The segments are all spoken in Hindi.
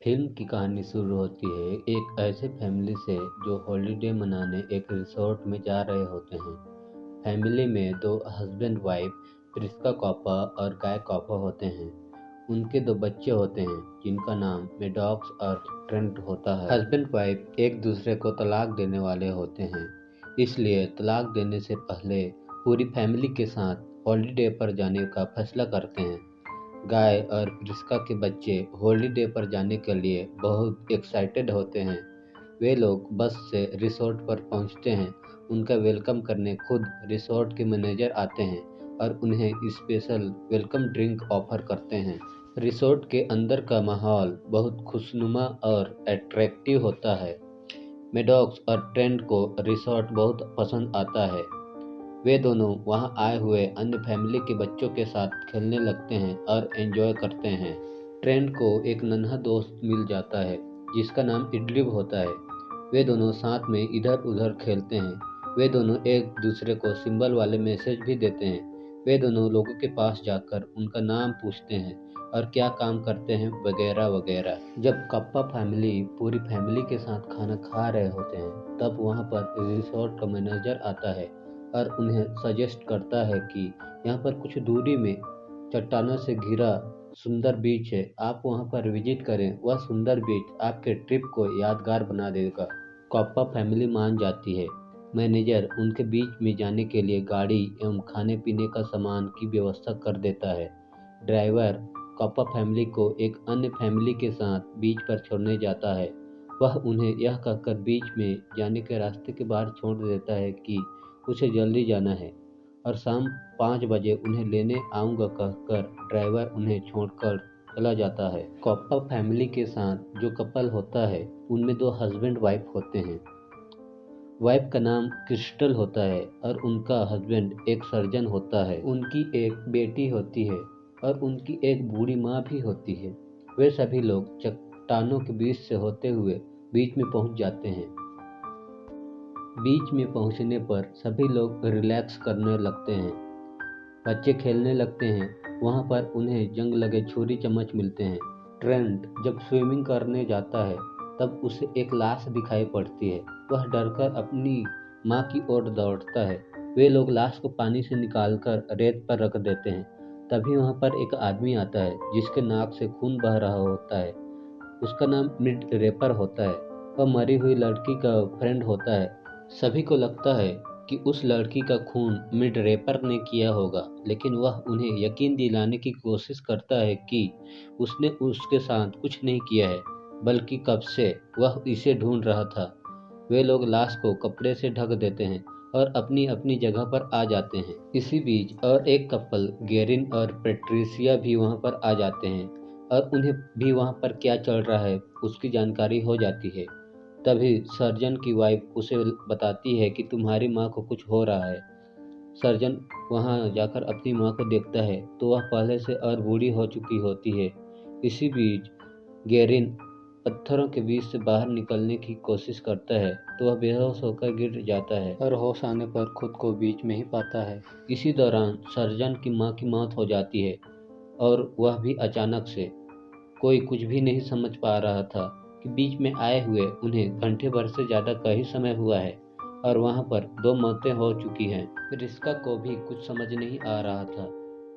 फिल्म की कहानी शुरू होती है एक ऐसे फैमिली से जो हॉलिडे मनाने एक रिसोर्ट में जा रहे होते हैं। फैमिली में दो हस्बैंड वाइफ प्रिस्का कॉपा और गाय कॉपा होते हैं। उनके दो बच्चे होते हैं जिनका नाम मेडॉक्स और ट्रेंट होता है। हस्बैंड वाइफ एक दूसरे को तलाक देने वाले होते हैं, इसलिए तलाक देने से पहले पूरी फैमिली के साथ हॉलिडे पर जाने का फैसला करते हैं। गाय और प्रिस्का के बच्चे हॉलिडे पर जाने के लिए बहुत एक्साइटेड होते हैं। वे लोग बस से रिसोर्ट पर पहुंचते हैं। उनका वेलकम करने खुद रिसोर्ट के मैनेजर आते हैं और उन्हें स्पेशल वेलकम ड्रिंक ऑफर करते हैं। रिसोर्ट के अंदर का माहौल बहुत खुशनुमा और अट्रैक्टिव होता है। मेडॉक्स और ट्रेंट को रिसोर्ट बहुत पसंद आता है। वे दोनों वहां आए हुए अन्य फैमिली के बच्चों के साथ खेलने लगते हैं और एंजॉय करते हैं। ट्रेंट को एक नन्हा दोस्त मिल जाता है जिसका नाम इडलिब होता है। वे दोनों साथ में इधर उधर खेलते हैं। वे दोनों एक दूसरे को सिंबल वाले मैसेज भी देते हैं। वे दोनों लोगों के पास जाकर उनका नाम पूछते हैं और क्या काम करते हैं वगैरह वगैरह। जब कप्पा फैमिली पूरी फैमिली के साथ खाना खा रहे होते हैं तब वहां पर रिसोर्ट का मैनेजर आता है और उन्हें सजेस्ट करता है कि यहाँ पर कुछ दूरी में चट्टानों से घिरा सुंदर बीच है, आप वहाँ पर विजिट करें। वह सुंदर बीच आपके ट्रिप को यादगार बना देगा। कॉप्पा फैमिली मान जाती है। मैनेजर उनके बीच में जाने के लिए गाड़ी एवं खाने पीने का सामान की व्यवस्था कर देता है। ड्राइवर कॉप्पा फैमिली को एक अन्य फैमिली के साथ बीच पर छोड़ने जाता है। वह उन्हें यह कहकर बीच में जाने के रास्ते के बाहर छोड़ देता है कि उसे जल्दी जाना है और शाम 5 बजे उन्हें लेने आऊँगा कहकर ड्राइवर उन्हें छोड़कर चला जाता है। कॉप्पा फैमिली के साथ जो कपल होता है उनमें दो हस्बैंड वाइफ होते हैं। वाइफ का नाम क्रिस्टल होता है और उनका हस्बैंड एक सर्जन होता है। उनकी एक बेटी होती है और उनकी एक बूढ़ी माँ भी होती है। वे सभी लोग चट्टानों के बीच से होते हुए बीच में पहुंच जाते हैं। बीच में पहुंचने पर सभी लोग रिलैक्स करने लगते हैं। बच्चे खेलने लगते हैं। वहां पर उन्हें जंग लगे छुरी चम्मच मिलते हैं। ट्रेंट जब स्विमिंग करने जाता है तब उसे एक लाश दिखाई पड़ती है। वह डरकर अपनी माँ की ओर दौड़ता है। वे लोग लाश को पानी से निकालकर रेत पर रख देते हैं। तभी वहां पर एक आदमी आता है जिसके नाक से खून बह रहा होता है। उसका नाम मिड रेपर होता है। वह मरी हुई लड़की का फ्रेंड होता है। सभी को लगता है कि उस लड़की का खून मिड रेपर ने किया होगा, लेकिन वह उन्हें यकीन दिलाने की कोशिश करता है कि उसने उसके साथ कुछ नहीं किया है, बल्कि कब से वह इसे ढूंढ रहा था। वे लोग लाश को कपड़े से ढक देते हैं और अपनी अपनी जगह पर आ जाते हैं। इसी बीच और एक कपल गेरिन और पेट्रिसिया भी वहां पर आ जाते हैं और उन्हें भी वहां पर क्या चल रहा है उसकी जानकारी हो जाती है। तभी सर्जन की वाइफ उसे बताती है कि तुम्हारी माँ को कुछ हो रहा है। सर्जन वहां जाकर अपनी माँ को देखता है तो वह पहले से और बूढ़ी हो चुकी होती है। इसी बीच गेरिन पत्थरों के बीच से बाहर निकलने की कोशिश करता है तो वह बेहोश होकर गिर जाता है और होश आने पर खुद को बीच में ही पाता है। इसी दौरान सर्जन की माँ की मौत हो जाती है और वह भी अचानक से। कोई कुछ भी नहीं समझ पा रहा था कि बीच में आए हुए उन्हें घंटे भर से ज्यादा का ही समय हुआ है और वहां पर दो मौतें हो चुकी हैं। रिस्का को भी कुछ समझ नहीं आ रहा था,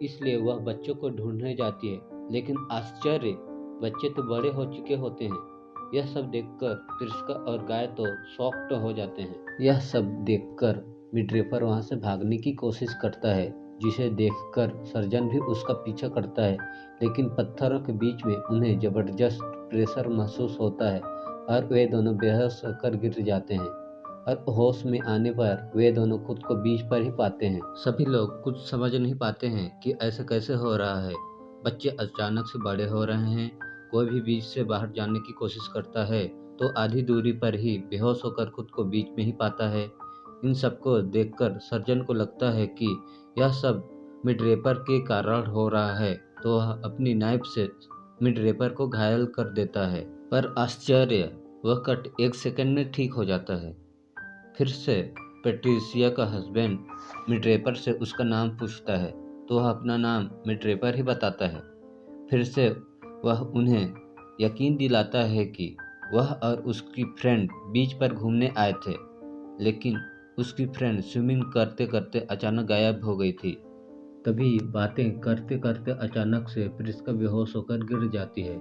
इसलिए वह बच्चों को ढूंढने जाती है, लेकिन आश्चर्य, बच्चे तो बड़े हो चुके होते हैं। यह सब देखकर रिस्का और गाय तो शॉक्ड हो जाते हैं। यह सब देखकर मिडरेपर वहां से भागने की कोशिश करता है, जिसे देखकर सर्जन भी उसका पीछा करता है, लेकिन पत्थरों के बीच में उन्हें जबरदस्त प्रेशर महसूस होता है और वे दोनों बेहोश होकर गिर जाते हैं और होश में आने पर वे दोनों खुद को बीच पर ही पाते हैं। सभी लोग कुछ समझ नहीं पाते हैं कि ऐसा कैसे हो रहा है। बच्चे अचानक से बड़े हो रहे हैं। कोई भी बीच से बाहर जाने की कोशिश करता है तो आधी दूरी पर ही बेहोश होकर खुद को बीच में ही पाता है। इन सबको देखकर सर्जन को लगता है कि यह सब मिडरेपर के कारण हो रहा है, तो वह अपनी नाइफ से मिडरेपर को घायल कर देता है। पर आश्चर्य, वह कट 1 सेकंड में ठीक हो जाता है। फिर से पेट्रिसिया का हस्बैंड मिडरेपर से उसका नाम पूछता है तो वह अपना नाम मिडरेपर ही बताता है। फिर से वह उन्हें यकीन दिलाता है कि वह और उसकी फ्रेंड बीच पर घूमने आए थे, लेकिन उसकी फ्रेंड स्विमिंग करते करते अचानक गायब हो गई थी। तभी बातें करते करते अचानक से प्रिस्का बेहोश होकर गिर जाती है।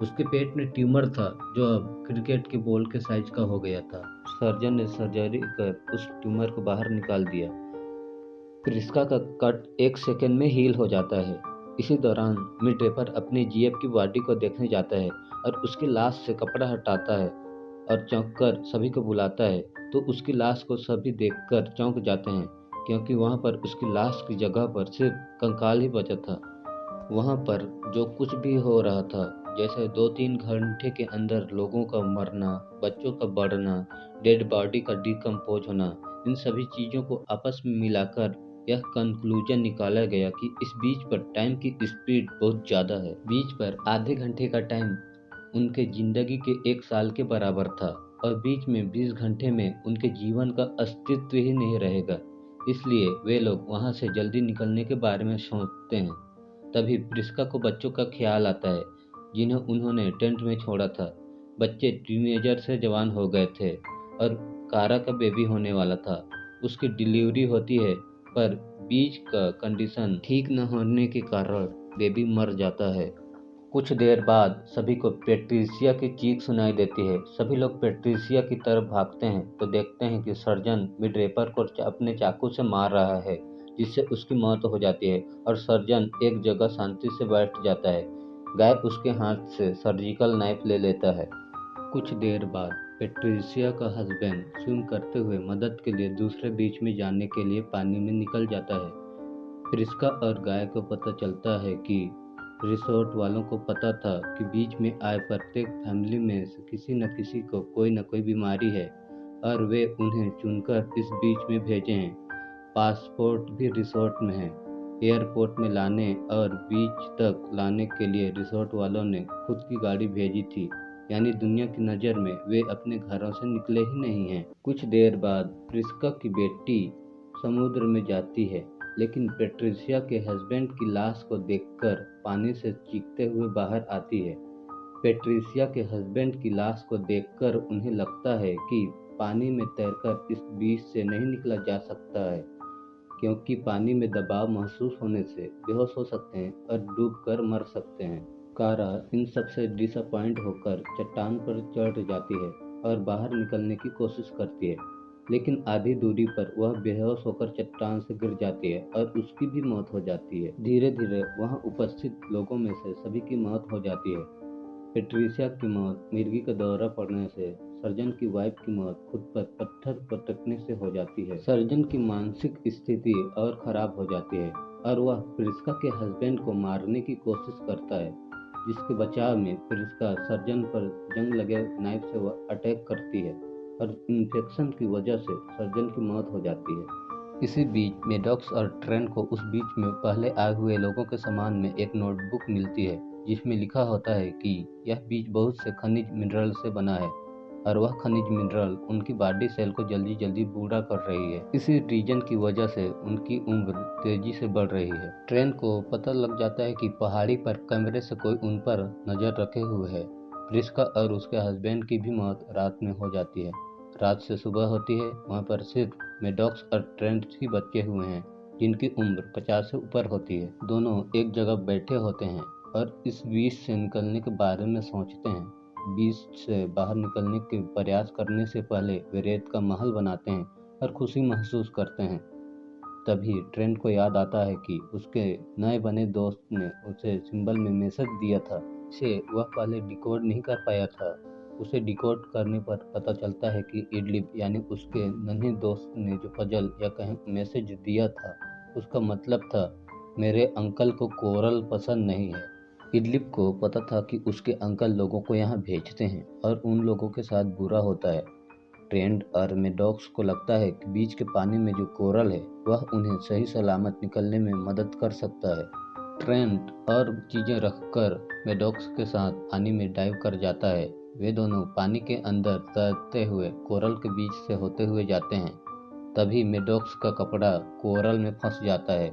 उसके पेट में ट्यूमर था जो अब क्रिकेट के बॉल के साइज का हो गया था। सर्जन ने सर्जरी कर उस ट्यूमर को बाहर निकाल दिया। प्रिस्का का कट 1 सेकंड में हील हो जाता है। इसी दौरान मिड ड्रेपर अपने जीएफ की बॉडी को देखने जाता है और उसकी लाश से कपड़ा हटाता है और चौंक कर सभी को बुलाता है, तो उसकी लाश को सभी देखकर चौंक जाते हैं, क्योंकि वहाँ पर उसकी लाश की जगह पर सिर्फ कंकाल ही बचा था। वहाँ पर जो कुछ भी हो रहा था, जैसे 2-3 घंटे के अंदर लोगों का मरना, बच्चों का बढ़ना, डेड बॉडी का डिकम्पोज होना, इन सभी चीज़ों को आपस में मिलाकर यह कंक्लूजन निकाला गया कि इस बीच पर टाइम की स्पीड बहुत ज़्यादा है। बीच पर आधे घंटे का टाइम उनके जिंदगी के 1 साल के बराबर था और बीच में 20 घंटे में उनके जीवन का अस्तित्व ही नहीं रहेगा। इसलिए वे लोग वहाँ से जल्दी निकलने के बारे में सोचते हैं। तभी प्रिस्का को बच्चों का ख्याल आता है जिन्हें उन्होंने टेंट में छोड़ा था। बच्चे टीनेजर से जवान हो गए थे और कारा का बेबी होने वाला था। उसकी डिलीवरी होती है, पर बीच का कंडीशन ठीक न होने के कारण बेबी मर जाता है। कुछ देर बाद सभी को पेट्रिसिया की चीख सुनाई देती है। सभी लोग पेट्रिसिया की तरफ भागते हैं तो देखते हैं कि सर्जन मिड ड्रेपर को अपने चाकू से मार रहा है, जिससे उसकी मौत हो जाती है और सर्जन एक जगह शांति से बैठ जाता है। गाय उसके हाथ से सर्जिकल नाइफ ले लेता है। कुछ देर बाद पेट्रिसिया का हस्बैंड स्विम करते हुए मदद के लिए दूसरे बीच में जाने के लिए पानी में निकल जाता है। प्रिस्का और गाय को पता चलता है कि रिसोर्ट वालों को पता था कि बीच में आए प्रत्येक फैमिली में से किसी न किसी को कोई न कोई बीमारी है और वे उन्हें चुनकर इस बीच में भेजे हैं। पासपोर्ट भी रिसोर्ट में है। एयरपोर्ट में लाने और बीच तक लाने के लिए रिसोर्ट वालों ने खुद की गाड़ी भेजी थी, यानी दुनिया की नज़र में वे अपने घरों से निकले ही नहीं हैं। कुछ देर बाद प्रिस्का की बेटी समुद्र में जाती है, लेकिन पेट्रिसिया के हस्बैंड की लाश को देखकर पानी से चीखते हुए बाहर आती है। पेट्रिसिया के हस्बैंड की लाश को देखकर उन्हें लगता है कि पानी में तैरकर इस बीच से नहीं निकला जा सकता है, क्योंकि पानी में दबाव महसूस होने से बेहोश हो सकते हैं और डूबकर मर सकते हैं। कारा इन सब से डिसअपॉइंट होकर चट्टान पर चढ़ जाती है और बाहर निकलने की कोशिश करती है, लेकिन आधी दूरी पर वह बेहोश होकर चट्टान से गिर जाती है और उसकी भी मौत हो जाती है। धीरे धीरे वहाँ उपस्थित लोगों में से सभी की मौत हो जाती है। पेट्रिसिया की मौत मिर्गी का दौरा पड़ने से, सर्जन की वाइफ की मौत खुद पर पत्थर पटकने से हो जाती है। सर्जन की मानसिक स्थिति और खराब हो जाती है और वह प्रिस्का के हस्बैंड को मारने की कोशिश करता है, जिसके बचाव में प्रिस्का सर्जन पर जंग लगे नाइफ से वह अटैक करती है और इन्फेक्शन की वजह से सर्जन की मौत हो जाती है। इसी बीच मेडॉक्स और ट्रेन को उस बीच में पहले आए हुए लोगों के सामान में एक नोटबुक मिलती है, जिसमें लिखा होता है कि यह बीच बहुत से खनिज मिनरल से बना है और वह खनिज मिनरल उनकी बॉडी सेल को जल्दी जल्दी बूढ़ा कर रही है। इसी रीजन की वजह से उनकी उम्र तेजी से बढ़ रही है। ट्रेन को पता लग जाता है कि पहाड़ी पर कैमरे से कोई उन पर नजर रखे हुए है। प्रिस्का और उसके हस्बैंड की भी मौत रात में हो जाती है। रात से सुबह होती है। वहाँ पर सिर्फ मेडॉक्स और ट्रेंट ही बचे हुए हैं, जिनकी उम्र 50 से ऊपर होती है। दोनों एक जगह बैठे होते हैं और इस बीच से निकलने के बारे में सोचते हैं। बीच से बाहर निकलने के प्रयास करने से पहले वे रेत का महल बनाते हैं और खुशी महसूस करते हैं। तभी ट्रेंट को याद आता है कि उसके नए बने दोस्त ने उसे सिंबल में मैसेज दिया था, जिसे वह पहले डिकोड नहीं कर पाया था। उसे डिकोड करने पर पता चलता है कि इडलिप यानी उसके नन्हे दोस्त ने जो पजल या कहें मैसेज दिया था, उसका मतलब था मेरे अंकल को कोरल पसंद नहीं है। इडलिप को पता था कि उसके अंकल लोगों को यहाँ भेजते हैं और उन लोगों के साथ बुरा होता है। ट्रेंट और मेडॉक्स को लगता है कि बीच के पानी में जो कोरल है वह उन्हें सही सलामत निकलने में मदद कर सकता है। ट्रेंट और चीज़ें रखकर मेडॉक्स के साथ पानी में डाइव कर जाता है। वे दोनों पानी के अंदर तैरते हुए कोरल के बीच से होते हुए जाते हैं। तभी मेडॉक्स का कपड़ा कोरल में फंस जाता है,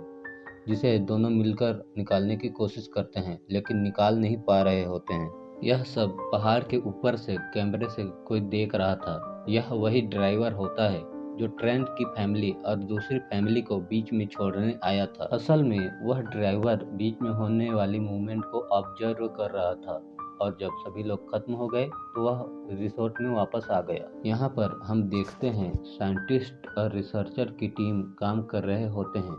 जिसे दोनों मिलकर निकालने की कोशिश करते हैं, लेकिन निकाल नहीं पा रहे होते हैं। यह सब पहाड़ के ऊपर से कैमरे से कोई देख रहा था। यह वही ड्राइवर होता है जो ट्रेंट की फैमिली और दूसरी फैमिली को बीच में छोड़ने आया था। असल में वह ड्राइवर बीच में होने वाली मूवमेंट को ऑब्जर्व कर रहा था और जब सभी लोग खत्म हो गए तो वह रिसोर्ट में वापस आ गया। यहाँ पर हम देखते हैं साइंटिस्ट और रिसर्चर की टीम काम कर रहे होते हैं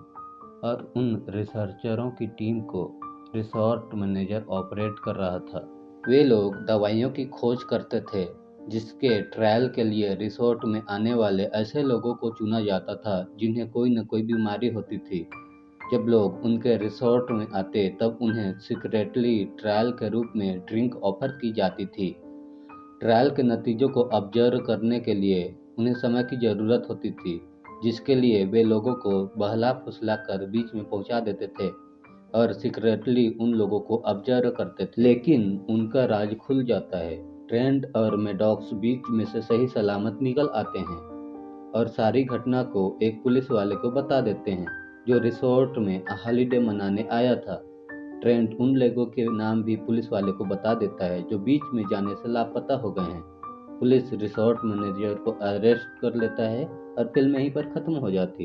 और उन रिसर्चरों की टीम को रिसोर्ट मैनेजर ऑपरेट कर रहा था। वे लोग दवाइयों की खोज करते थे जिसके ट्रायल के लिए रिसोर्ट में आने वाले ऐसे लोगों को चुना जाता था जिन्हें कोई न कोई बीमारी होती थी। जब लोग उनके रिसोर्ट में आते तब उन्हें सीक्रेटली ट्रायल के रूप में ड्रिंक ऑफर की जाती थी। ट्रायल के नतीजों को ऑब्जर्व करने के लिए उन्हें समय की ज़रूरत होती थी, जिसके लिए वे लोगों को बहला-फुसला कर बीच में पहुंचा देते थे और सीक्रेटली उन लोगों को ऑब्जर्व करते थे। लेकिन उनका राज खुल जाता है। ट्रेंट और मैडॉक्स बीच में से सही सलामत निकल आते हैं और सारी घटना को एक पुलिस वाले को बता देते हैं जो रिसोर्ट में हॉलिडे मनाने आया था। ट्रेंट उन लोगों के नाम भी पुलिस वाले को बता देता है जो बीच में जाने से लापता हो गए हैं। पुलिस रिसोर्ट मैनेजर को अरेस्ट कर लेता है और फिल्म यहीं पर खत्म हो जाती है।